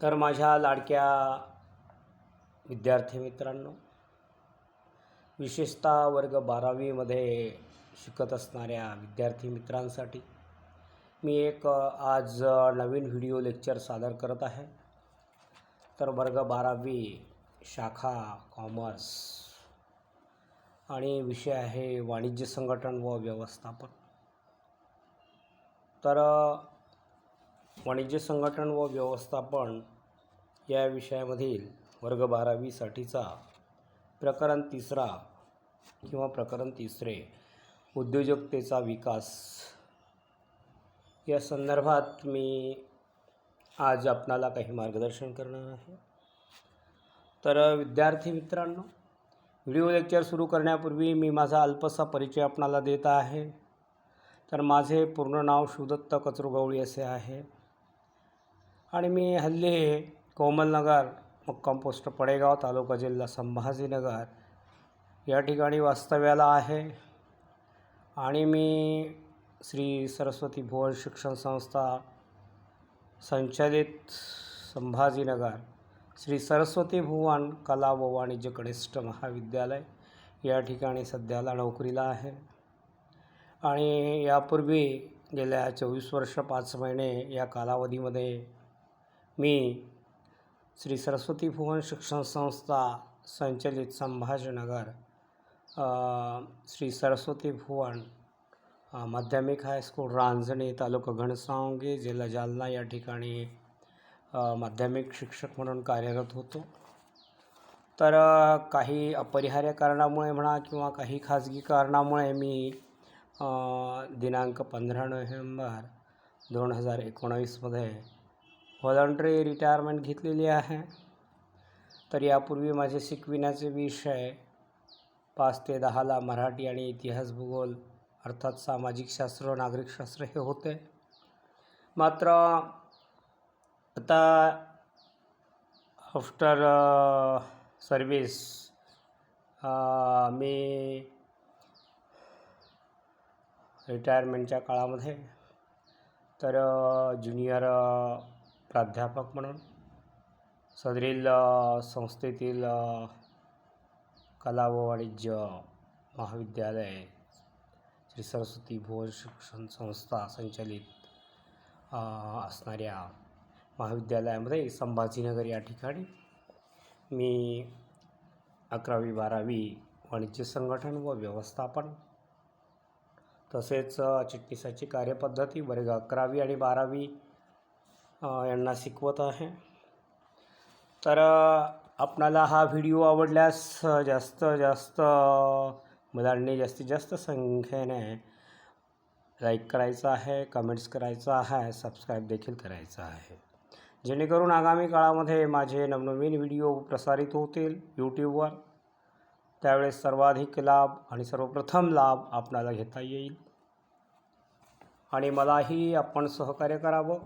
तर माझ्या लाडक्या विद्यार्थी मित्रांनो, विशेषतः वर्ग 12वीमध्ये शिकत असणाऱ्या विद्यार्थी मित्रांसाठी मी एक आज नवीन व्हिडिओ लेक्चर सादर करत आहे. तर वर्ग 12वी शाखा कॉमर्स आणि विषय आहे वाणिज्य संघटन व व्यवस्थापन. तर वाणिज्य संघटन व व्यवस्थापन या विषयामधील वर्ग 12वीसाठीचा प्रकरण 3 किंवा प्रकरण 3 उद्योजकतेचा विकास या संदर्भात मी आज आपणाला काही मार्गदर्शन करणार आहे. तर विद्यार्थी मित्रांनो, व्हिडिओ लेक्चर सुरू करण्यापूर्वी मी माझा अल्पसा परिचय आपणाला देत आहे. तर माझे पूर्ण नाव शिवदत्त कचरुगवळी असे आहे आणि मी हल्ली कोमलनगर मुक्काम पोस्ट पडेगाव तालुका जिल्हा संभाजीनगर या ठिकाणी वास्तव्याला आहे आणि मी श्री सरस्वती भुवन शिक्षण संस्था संचालित संभाजीनगर श्री सरस्वती भुवन कला व वाणिज्य कनिष्ठ महाविद्यालय या ठिकाणी सध्याला नोकरीला आहे आणि यापूर्वी गेल्या 24 वर्ष 5 महिने या कालावधीमध्ये मी श्री सरस्वती भुवन शिक्षण संस्था संचलित संभाजीनगर श्री सरस्वती भुवन माध्यमिक हायस्कूल रांजणे तालुका घनसावंगी जिल्हा जालना या ठिकाणी माध्यमिक शिक्षक म्हणून कार्यरत होतो. तर काही अपरिहार्य कारणामुळे म्हणा किंवा काही खाजगी कारणामुळे मी दिनांक 15 नोव्हेंबर 2019मध्ये व्हॉलंटरी रिटायरमेंट घेतलेली आहे. तर यापूर्वी माझे शिकविण्याचे विषय 5 ते 10ला मराठी आणि इतिहास भूगोल अर्थात सामाजिक शास्त्र नागरिकशास्त्र हे होते. मात्र आता आफ्टर सर्विस मी रिटायरमेंटच्या काळामध्ये तर ज्युनियर प्राध्यापक म्हणून सदरील संस्थेतील कला व वाणिज्य महाविद्यालय श्री सरस्वती भुवन शिक्षण संस्था संचालित असणाऱ्या महाविद्यालयामध्ये संभाजीनगर या ठिकाणी मी 11वी 12वी वाणिज्य संघटन व व्यवस्थापन तसेच चिटणीसाची कार्यपद्धती वर्ग 11वी आणि 12वी यांना शिकवत आहे. तर आपणाला हा व्हिडिओ आवडल्यास जास्त मुलांनी जास्तीत जास्त संख्येने लाईक करायचा आहे, कमेंट्स करायचा आहे, सबस्क्राईब देखील करायचा आहे, जेणेकरून आगामी काळामध्ये माझे नवनवीन व्हिडिओ प्रसारित होतील यूट्यूबवर. त्यावेळेस सर्वाधिक लाभ आणि सर्वप्रथम लाभ आपणाला घेता येईल आणि मलाही आपण सहकार्य करावं,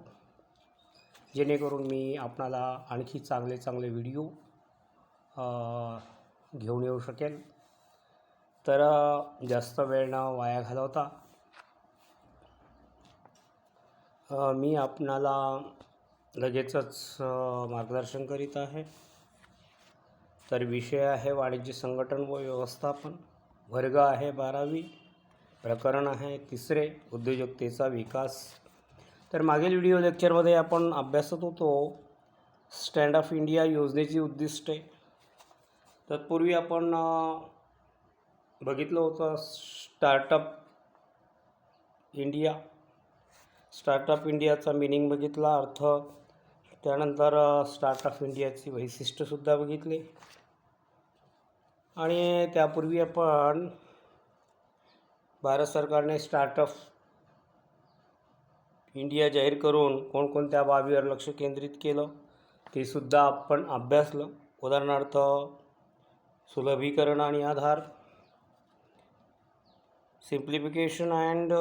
जेणेकरून मी आपणाला आणखी चांगले व्हिडिओ घेऊन येऊ शकेल. तर जास्त वेळ न वाया घालवता मी आपणाला लगेचच मार्गदर्शन करीत आहे. तर विषय आहे वाणिज्य संघटन व व्यवस्थापन, वर्ग आहे 12वी, प्रकरण आहे 3 उद्योजकतेचा विकास. तर मागील व्हिडिओ लेक्चरमध्ये आपण अभ्यासत होतो स्टँड अप इंडिया योजनेची उद्दिष्टे. तत्पूर्वी आपण बघितलं होतं स्टार्टअप इंडियाचा मीनिंग बघितला, अर्थ. त्यानंतर स्टार्टअप इंडियाची वैशिष्ट्यसुद्धा बघितली आणि त्यापूर्वी आपण भारत सरकारने स्टार्टअप इंडिया जाहीर करून कोणकोणत्या बाबीवर लक्ष केंद्रित केलं ते सुद्धा आपण अभ्यासलं. उदाहरणार्थ सुलभीकरण आणि आधार, सिम्प्लिफिकेशन अँड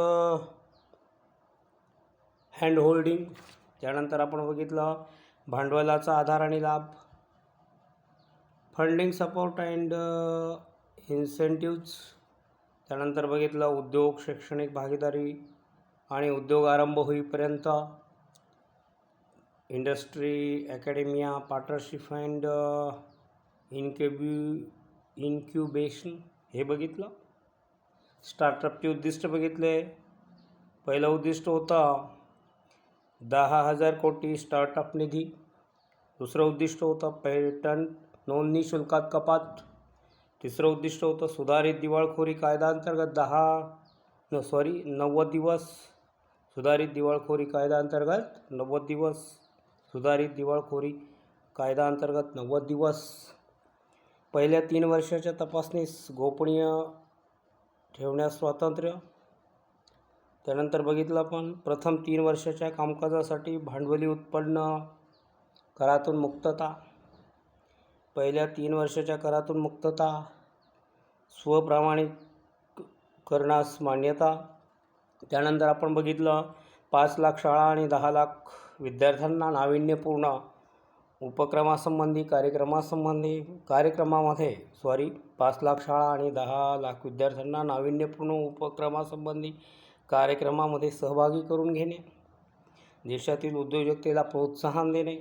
हँड होल्डिंग. त्यानंतर आपण बघितलं भांडवलाचा आधार आणि लाभ, फंडिंग सपोर्ट अँड इन्सेंटिव्ज. त्यानंतर बघितलं उद्योग, शैक्षणिक भागीदारी आणि उद्योग आरंभ होईपर्यंत इंडस्ट्री अकॅडेमिया पार्टनरशिप अँड इन्क्युबेशन हे बघितलं. स्टार्टअपचे उद्दिष्ट बघितले. पहिलं उद्दिष्ट होतं 10,000 कोटी स्टार्टअप निधी. दुसरं उद्दिष्ट होतं पेटंट नोंदणी शुल्कात कपात. तिसरं उद्दिष्ट होतं सुधारित दिवाळखोरी कायद्याअंतर्गत 90 दिवस. सुधारित दिवाळखोरी कायद्याअंतर्गत 90 दिवस. सुधारित दिवाळखोरी कायद्याअंतर्गत 90 दिवस. पहिल्या 3 वर्षाच्या तपासणीस गोपनीय ठेवण्यास स्वातंत्र्य. त्यानंतर बघितलं आपण प्रथम 3 वर्षाच्या कामकाजासाठी भांडवली उत्पन्न करातून मुक्तता. पहिल्या 3 वर्षाच्या करातून मुक्तता. स्वप्रमाणीकरणास मान्यता. त्यानंतर आपण बघितलं 5 लाख शाळा आणि 10 लाख विद्यार्थ्यांना नाविन्यपूर्ण उपक्रमासंबंधी 5 लाख शाळा आणि 10 लाख विद्यार्थ्यांना नाविन्यपूर्ण उपक्रमासंबंधी कार्यक्रमामध्ये सहभागी करून घेणे. देशातील उद्योजकतेला प्रोत्साहन देणे.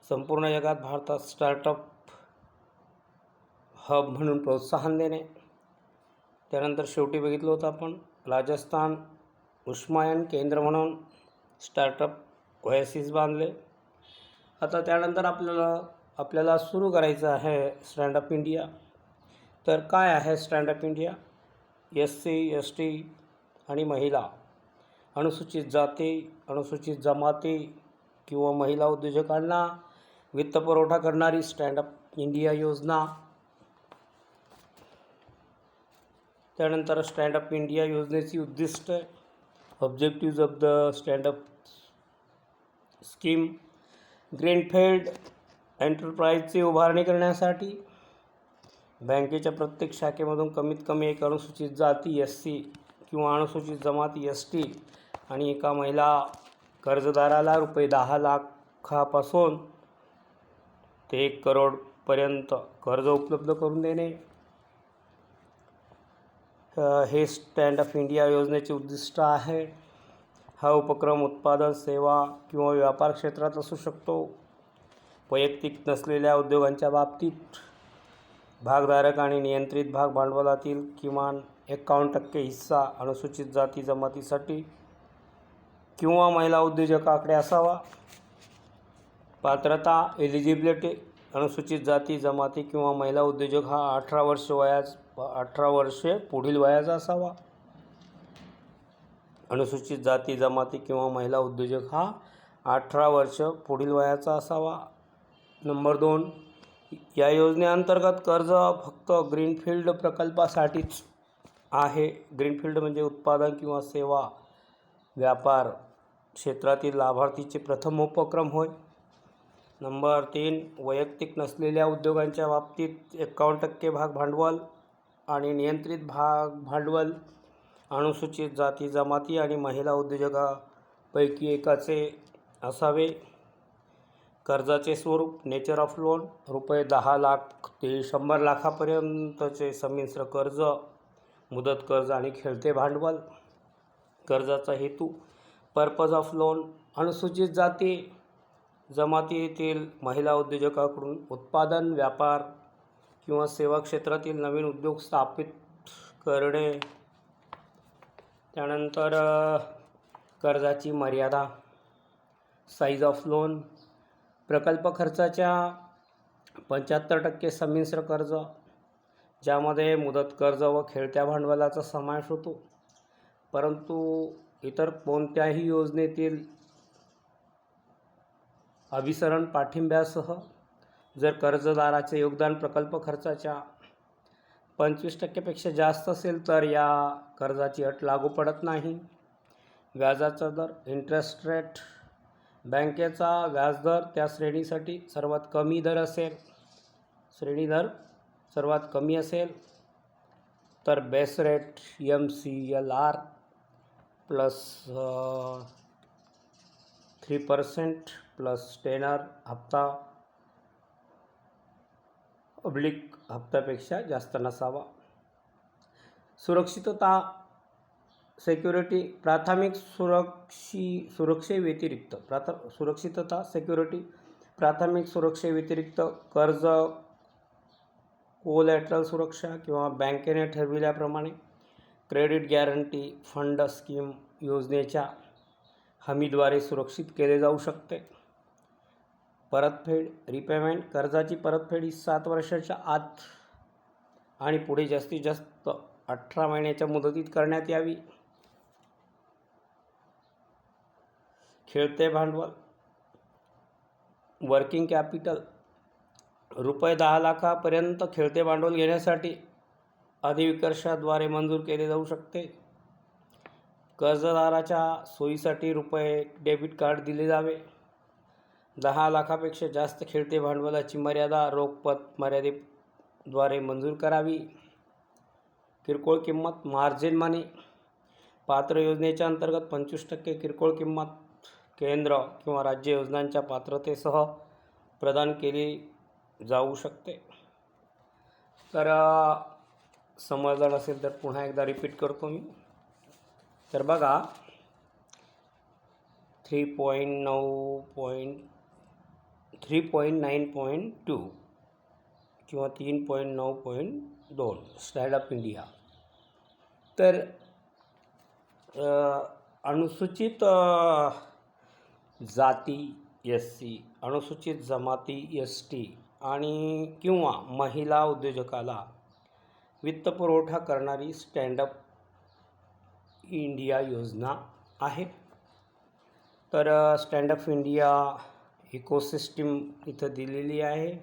संपूर्ण जगात भारतात स्टार्टअप हब म्हणून प्रोत्साहन देणे. त्यानंतर शेवटी बघितलं होतं आपण राजस्थान उष्मायन केंद्र म्हणून स्टार्टअप ओएसिस बांधले. आता त्यानंतर आपल्याला सुरू करायचं आहे स्टँडअप इंडिया. तर काय आहे स्टँडअप इंडिया? SC ST आणि महिला, अनुसूचित जाती, अनुसूचित जमाती किंवा महिला उद्योजकांना वित्तपुरवठा करणारी स्टँडअप इंडिया योजना. त्यानंतर स्टँडअप इंडिया योजनेची उद्दिष्ट, objectives of the standup scheme. Greenfield एंटरप्राइजची उभारणी करण्यासाठी बँकेच्या प्रत्येक शाखेमधून कमीत कमी एक अनुसूचित जाती SC किंवा अनुसूचित जमाती ST आणि एका महिला कर्जदाराला रुपये 10 लाखापासून ते 1 करोडपर्यंत कर्ज उपलब्ध करून देणे. हे स्टँडअप इंडिया योजनेचे उद्दिष्ट आहे. हा उपक्रम उत्पादन, सेवा किंवा व्यापार क्षेत्रात असू शकतो. वैयक्तिक नसलेल्या उद्योगांच्या बाबतीत भागधारक आणि नियंत्रित भाग भांडवलातील किमान 51% हिस्सा अनुसूचित जाती जमातीसाठी किंवा महिला उद्योजकाकडे असावा. पात्रता, एलिजिबिलिटी. अनुसूचित जाती जमाती किंवा महिला उद्योजक हा 18 वर्षे पुढील वयाचा असावा. अनुसूचित जाती जमाती किंवा महिला उद्योजक हा 18 वर्ष पुढील वयाचा असावा. नंबर 2, या योजनेअंतर्गत कर्ज फक्त ग्रीनफील्ड प्रकल्पासाठीच आहे. ग्रीनफील्ड म्हणजे उत्पादन किंवा सेवा व्यापार क्षेत्रातील लाभार्थीचे प्रथम उपक्रम होय. नंबर 3, वैयक्तिक नसलेल्या उद्योगांच्या बाबतीत 51% भाग भांडवल आणि नियंत्रित भाग भांडवल अनुसूचित जाती जमाती आणि महिला उद्योजकापैकी एकाचे असावे. कर्जाचे स्वरूप, नेचर ऑफ लोन, रुपये 10 लाख ते 100 लाखापर्यंतचे संमिश्र कर्ज, मुदत कर्ज आणि खेळते भांडवल. कर्जाचा हेतू, पर्पज ऑफ लोन, अनुसूचित जाती जमातीतील महिला उद्योजकाकडून उत्पादन, व्यापार किंवा सेवा क्षेत्रातील नवीन उद्योग स्थापित करणे. त्यानंतर कर्जाची मर्यादा, साईज ऑफ लोन, प्रकल्प खर्चाच्या 75% संमिश्र कर्ज, ज्यामध्ये मुदत कर्ज व खेळत्या भांडवलाचा समावेश होतो, परंतु इतर कोणत्याही योजनेतील अभिसरण पाठिंब्यासह जर कर्जदाराचे योगदान प्रकल्प खर्चाच्या 25% जास्त असेल तर या कर्जाची अट लागू पडत नाही. व्याजाचा दर, इंटरेस्ट रेट, बँकेचा व्याजदर त्या श्रेणीसाठी सर्वात कमी दर असेल, श्रेणीदर सर्वात कमी असेल तर base rate MCLR plus 3% plus tenor हप्ता हप्त्यापेक्षा जास्त नसावा. सुरक्षितता सिक्युरिटी प्राथमिक सुरक्षेव्यतिरिक्त सुरक्षितता सिक्युरिटी प्राथमिक सुरक्षेव्यतिरिक्त कर्ज कोलॅटरल सुरक्षा किंवा बँकेने ठरविल्याप्रमाणे क्रेडिट गॅरंटी फंड स्कीम योजनेच्या हमीद्वारे सुरक्षित केले जाऊ शकते. परतफेड रिपेमेंट कर्जाची परतफेड ही 7 वर्षाच्या आत आणि पुढे जास्तीत जास्त 18 महिन्याच्या मुदतीत करण्यात यावी. खेळते भांडवल वर्किंग कॅपिटल रुपये 10 लाखापर्यंत खेळते भांडवल घेण्यासाठी अधिविकर्षाद्वारे मंजूर केले जाऊ शकते. कर्जदाराच्या सोयीसाठी रुपये डेबिट कार्ड दिले जावे. 10 लाखापेक्षा जास्त खेळते भांडवलाची मर्यादा रोख मर्यादेद्वारे मंजूर करावी. किरकोळ किंमत मार्जिन मनी पात्र योजनेच्या अंतर्गत 25% किरकोळ किंमत केंद्र किंवा राज्य योजनांच्या पात्रतेसह प्रदान केली जाऊ शकते. तर समजलं नसेल तर पुन्हा एकदा रिपीट करतो मी. तर बघा 3.9.2 किंवा 3.9.2 स्टँडअप इंडिया. तर अनुसूचित जाती SC, अनुसूचित जमाती ST आणि किंवा महिला उद्योजकाला वित्तपुरवठा करणारी स्टँडअप इंडिया योजना आहे. तर स्टँडअप इंडिया इकोसिस्टीम इथं दिलेली आहे.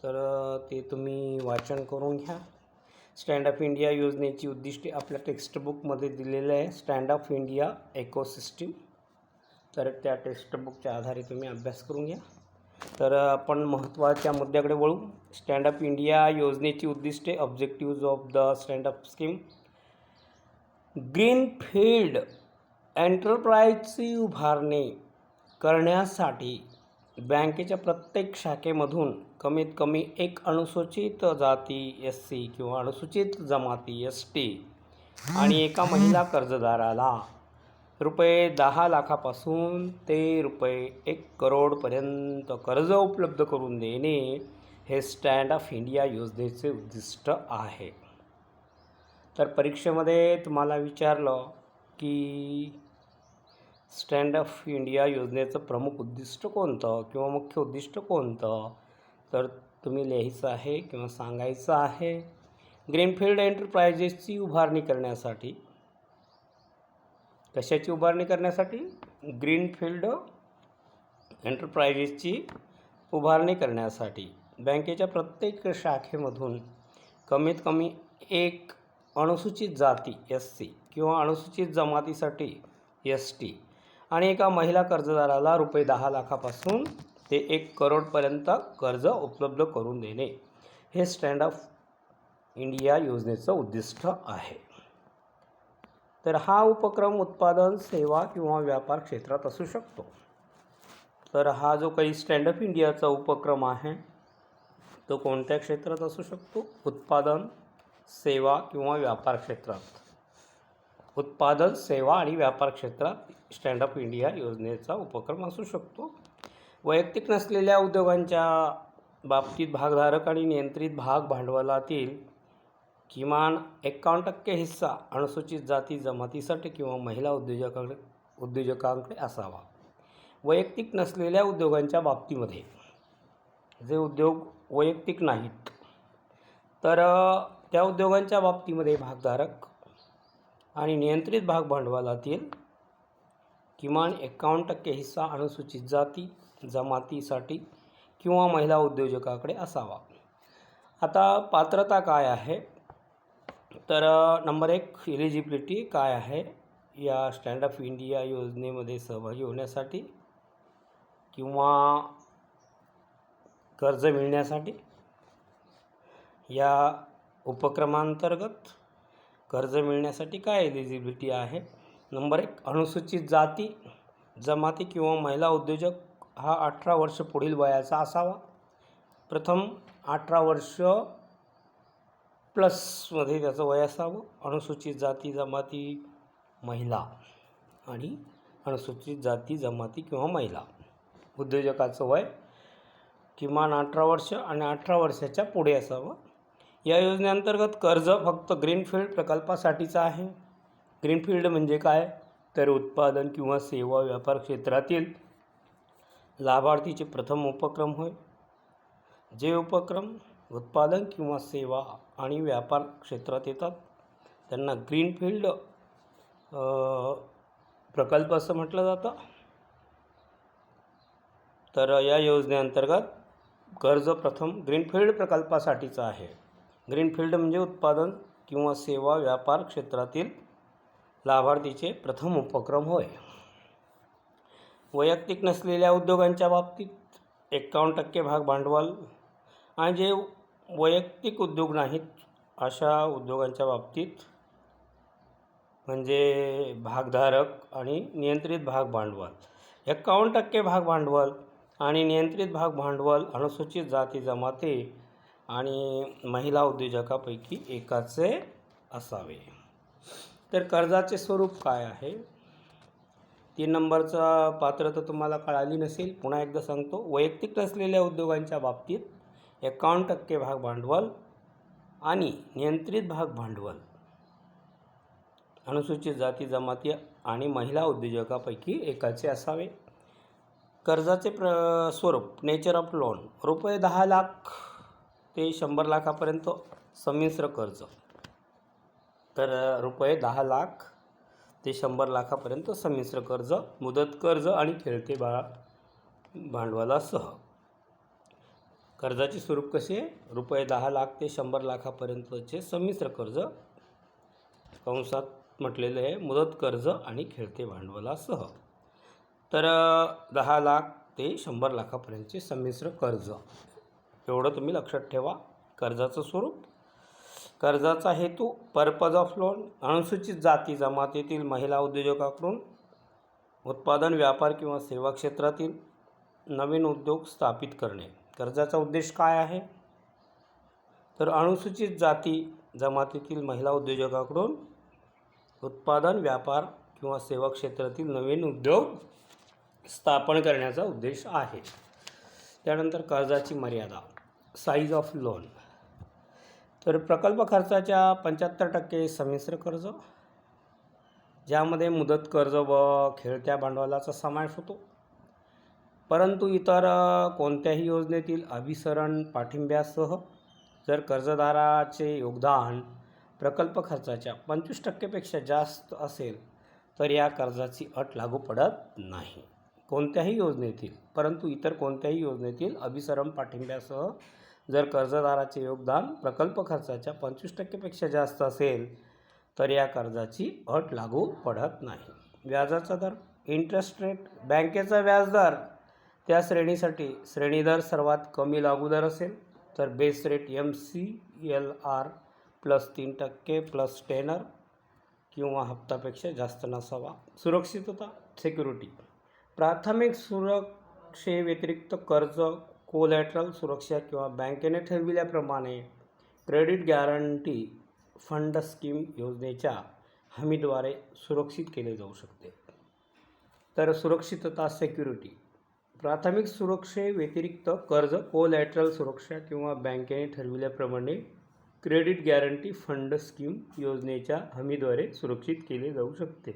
तर ते तुम्ही वाचन करून घ्या. स्टँडअप इंडिया योजनेची उद्दिष्टे आपल्या टेक्स्टबुकमध्ये दिलेले आहे. Stand up India ecosystem. तर त्या टेक्स्टबुकच्या आधारे तुम्ही अभ्यास करून घ्या. तर आपण महत्त्वाच्या मुद्द्याकडे वळू. स्टँडअप इंडिया योजनेची उद्दिष्टे objectives of the standup scheme. Greenfield एंटरप्राइजची उभारणी करण्यासाठी बँकेच्या प्रत्येक शाखेमधून कमीत कमी एक अनुसूचित जाती SC किंवा अनुसूचित जमाती ST आणि एका महिला कर्जदाराला रुपये 10 लाखापासून ते रुपये 1 करोडपर्यंत कर्ज उपलब्ध करून देणे हे स्टँडअप इंडिया योजनेचे उद्दिष्ट आहे. तर परीक्षेमध्ये तुम्हाला विचारलं की स्टँडअप इंडिया योजनेचं प्रमुख उद्दिष्ट कोणतं किंवा मुख्य उद्दिष्ट कोणतं, तर तुम्ही लिहायचं आहे किंवा सांगायचं आहे ग्रीनफील्ड एंटरप्राइजेसची उभारणी करण्यासाठी. कशाची उभारणी करण्यासाठी? ग्रीनफील्ड एंटरप्राइजेसची उभारणी करण्यासाठी बँकेच्या प्रत्येक शाखेमधून कमीत कमी एक अनुसूचित जाती SC किंवा अनुसूचित जमातीसाठी ST आणि एका महिला कर्जदाराला रुपये 10 लाखापासून ते 1 करोडपर्यंत कर्ज उपलब्ध करून देणे हे स्टँडअप इंडिया योजनेचं उद्दिष्ट आहे. तर हा उपक्रम उत्पादन, सेवा किंवा व्यापार क्षेत्रात असू शकतो. तर हा जो काही स्टँडअप इंडियाचा उपक्रम आहे तो कोणत्या क्षेत्रात असू शकतो? उत्पादन, सेवा किंवा व्यापार क्षेत्रात. उत्पादन, सेवा आणि व्यापार क्षेत्रात स्टँडअप इंडिया योजनेचा उपक्रम असू शकतो. वैयक्तिक नसलेल्या उद्योगांच्या बाबतीत भागधारक आणि नियंत्रित भाग भांडवलातील किमान 51% हिस्सा अनुसूचित जाती जमातीसाठी किंवा महिला उद्योजकांकडे असावा. वैयक्तिक नसलेल्या उद्योगांच्या बाबतीमध्ये जे उद्योग वैयक्तिक नाहीत तर त्या उद्योगांच्या बाबतीमध्ये भागधारक आणि नियंत्रित भाग भांडवलातील किमान 51% हिस्सा अनुसूचित जाती जमातीसाठी किंवा महिला उद्योजकाकडे असावा. आता पात्रता काय आहे? तर नंबर 1 एलिजिबिलिटी काय आहे या स्टँडअप इंडिया योजनेमध्ये सहभागी होण्यासाठी किंवा कर्ज मिळण्यासाठी. या उपक्रमांतर्गत कर्ज मिळण्यासाठी काय एलिजिबिलिटी आहे? नंबर 1 अनुसूचित जाती जमाती किंवा महिला उद्योजक हा 18 वर्ष पुढील वयाचा असावा. प्रथम 18 वर्ष प्लसमध्ये त्याचं वय असावं. अनुसूचित जाती जमाती महिला आणि अनुसूचित जाती जमाती किंवा महिला उद्योजकाचं वय किमान 18 वर्ष आणि 18 वर्षाच्या पुढे असावं. या योजनेअंतर्गत कर्ज फक्त ग्रीनफील्ड प्रकल्पासाठीचं आहे. ग्रीनफील्ड म्हणजे काय, तर उत्पादन किंवा सेवा व्यापार क्षेत्रातील लाभार्थीचे प्रथम उपक्रम होय. जे उपक्रम उत्पादन किंवा सेवा आणि व्यापार क्षेत्रात येतात त्यांना ग्रीनफील्ड प्रकल्प असं म्हटलं जातं. तर या योजनेअंतर्गत कर्ज प्रथम ग्रीनफील्ड प्रकल्पासाठीचं आहे. ग्रीनफील्ड म्हणजे उत्पादन किंवा सेवा व्यापार क्षेत्रातील लाभार्थीचे प्रथम उपक्रम होय. वैयक्तिक नसलेल्या उद्योगांच्या बाबतीत 51% भाग भांडवल आणि जे वैयक्तिक उद्योग नाहीत अशा उद्योगांच्या बाबतीत म्हणजे भागधारक आणि नियंत्रित भाग भांडवल 51% भाग भांडवल आणि नियंत्रित भाग भांडवल अनुसूचित जाती जमाती आणि महिला उद्योजकापैकी एकाचे असावे. तर कर्जाचे स्वरूप काय आहे, 3 नंबरचा पात्र तर तुम्हाला कळाली नसेल, पुन्हा एकदा सांगतो. वैयक्तिक नसलेल्या उद्योगांच्या बाबतीत 51% भाग भांडवल आणि नियंत्रित भाग भांडवल अनुसूचित जाती जमाती आणि महिला उद्योजकापैकी एकाचे असावे. कर्जाचे स्वरूप नेचर ऑफ लोन रुपये 10 लाख ते 100 लाखापर्यंत संमिश्र कर्ज. तर रुपये 10 लाख ते 100 लाखापर्यंत संमिश्र कर्ज, मुदत कर्ज आणि खेळते भांडवलासह. कर्जाचे स्वरूप कसे, रुपये 10 लाख ते 100 लाखापर्यंतचे संमिश्र कर्ज कंसात म्हटलेलं आहे, मुदत कर्ज आणि खेळते भांडवलासह. तर 10 लाख ते 100 लाखापर्यंतचे संमिश्र कर्ज, एवढं तुम्ही लक्षात ठेवा. कर्जाचं स्वरूप, कर्जाचा हेतू, पर्पज ऑफ लोन, अनुसूचित जाती जमातीतील महिला उद्योजकाकडून उत्पादन व्यापार किंवा सेवा क्षेत्रातील नवीन उद्योग स्थापित करणे. कर्जाचा उद्देश काय आहे, तर अनुसूचित जाती जमातीतील महिला उद्योजकाकडून उत्पादन व्यापार किंवा सेवा क्षेत्रातील नवीन उद्योग स्थापन करण्याचा उद्देश आहे. त्यानंतर कर्जाची मर्यादा, साईज ऑफ लोन. तर प्रकल्प खर्चाच्या 75% संमिश्र कर्ज, ज्यामध्ये मुदत कर्ज व खेळत्या भांडवलाचा समावेश होतो. परंतु इतर कोणत्याही योजनेतील अभिसरण पाठिंब्यासह जर कर्जदाराचे योगदान प्रकल्प खर्चाच्या 25% जास्त असेल तर या कर्जाची अट लागू पडत नाही. कोणत्याही योजनेतील, परंतु इतर कोणत्याही योजनेतील अभिसरण पाठिंब्यासह जर कर्जदाराचे योगदान प्रकल्प खर्चाच्या 25% जास्त असेल तर या कर्जाची अट लागू पडत नाही. व्याजाचा दर, इंटरेस्ट रेट, बँकेचा व्याजदर त्या श्रेणीसाठी श्रेणीदर सर्वात कमी लागू दर असेल तर base rate MCLR plus 3% plus tenor किंवा हप्तापेक्षा जास्त नसावा. सुरक्षितता, सिक्युरिटी, प्राथमिक सुरक्षेव्यतिरिक्त कर्ज, कोलॅटरल सुरक्षा किंवा बँकेने ठरविल्याप्रमाणे क्रेडिट गॅरंटी फंड स्कीम योजनेच्या हमीद्वारे सुरक्षित केले जाऊ शकते. तर सुरक्षितता, सिक्युरिटी, प्राथमिक सुरक्षेव्यतिरिक्त कर्ज, कोलॅटरल सुरक्षा किंवा बँकेने ठरविल्याप्रमाणे क्रेडिट गॅरंटी फंड स्कीम योजनेच्या हमीद्वारे सुरक्षित केले जाऊ शकते.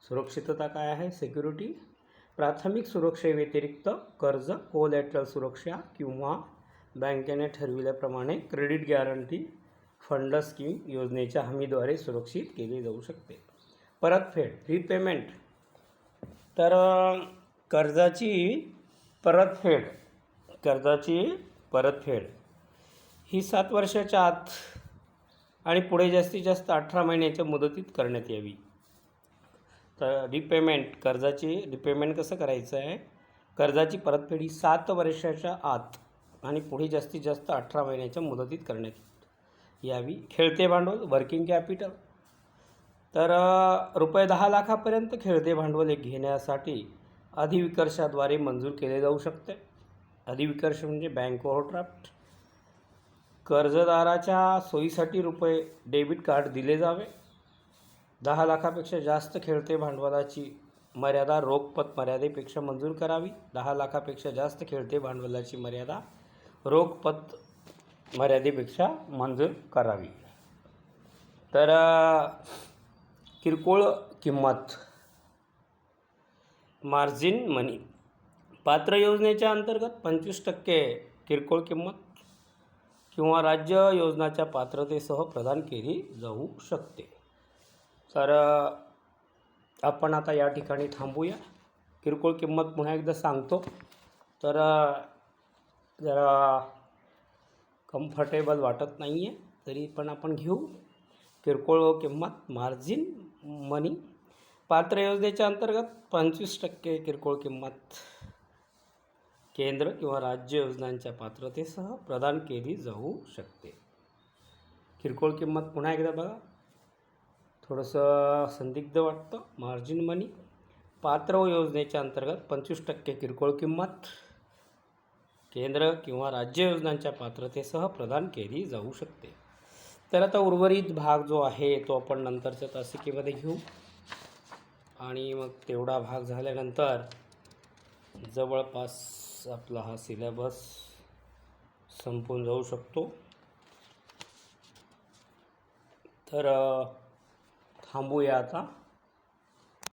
सुरक्षितता काय आहे, सिक्युरिटी, प्राथमिक सुरक्षेव्यतिरिक्त कर्ज, कोलॅटरल सुरक्षा किंवा बँकेने ठरविल्याप्रमाणे क्रेडिट गॅरंटी फंड स्कीम योजनेच्या हमीद्वारे सुरक्षित केले जाऊ शकते. परतफेड, रिपेमेंट. तर कर्जाची परतफेड ही 7 वर्षाच्या आत आणि पुढे जास्तीत जास्त 18 महिन्याच्या मुदतीत करण्यात यावी. तर कर्जाची रिपेमेंट कसं करायचं आहे, कर्जाची परतफेड ही 7 वर्षाच्या आत आणि पुढे जास्तीत जास्त 18 महिन्याच्या मुदतीत करण्यात यावी. खेळते भांडवल, वर्किंग कॅपिटल. तर रुपये 10 लाखापर्यंत खेळते भांडवल घेण्यासाठी अधिविकर्षाद्वारे मंजूर केले जाऊ शकते. अधिविकर्ष म्हणजे बँक ओव्हरड्राफ्ट. कर्जदाराच्या सोयीसाठी रुपये डेबिट कार्ड दिले जावे. 10 लाखापेक्षा जास्त खेळते भांडवलाची मर्यादा रोख मर्यादेपेक्षा मंजूर करावी. 10 लाखापेक्षा जास्त खेळते भांडवलाची मर्यादा रोख मर्यादेपेक्षा मंजूर करावी. तर किरकोळ किंमत मार्जिन मनी पात्र योजनेच्या अंतर्गत 25% किरकोळ किंमत किंवा राज्य योजनाच्या पात्रतेसह प्रदान केली जाऊ शकते. तर आपण आता या ठिकाणी थांबूया. किरकोळ किंमत पुन्हा एकदा सांगतो. तर जरा कम्फर्टेबल वाटत नाही आहे तरी पण आपण घेऊ. किरकोळ किंमत मार्जिन मनी पात्र योजनेच्या अंतर्गत 25% किरकोळ किंमत केंद्र किंवा राज्य योजनांच्या पात्रतेसह प्रदान केली जाऊ शकते. किरकोळ किंमत पुन्हा एकदा बघा, थोडंसं संदिग्ध वाटतं. मार्जिन मनी पात्र योजनेच्या अंतर्गत 25% किरकोळ किंमत केंद्र किंवा राज्य योजनांच्या पात्रतेसह प्रदान केली जाऊ शकते. तर आता उर्वरित भाग जो आहे तो आपण नंतरच्या तासिकेमध्ये घेऊ आणि मग तेवढा भाग झाल्यानंतर जवळपास आपला हा सिलेबस संपून जाऊ शकतो. तर थांबूया आता.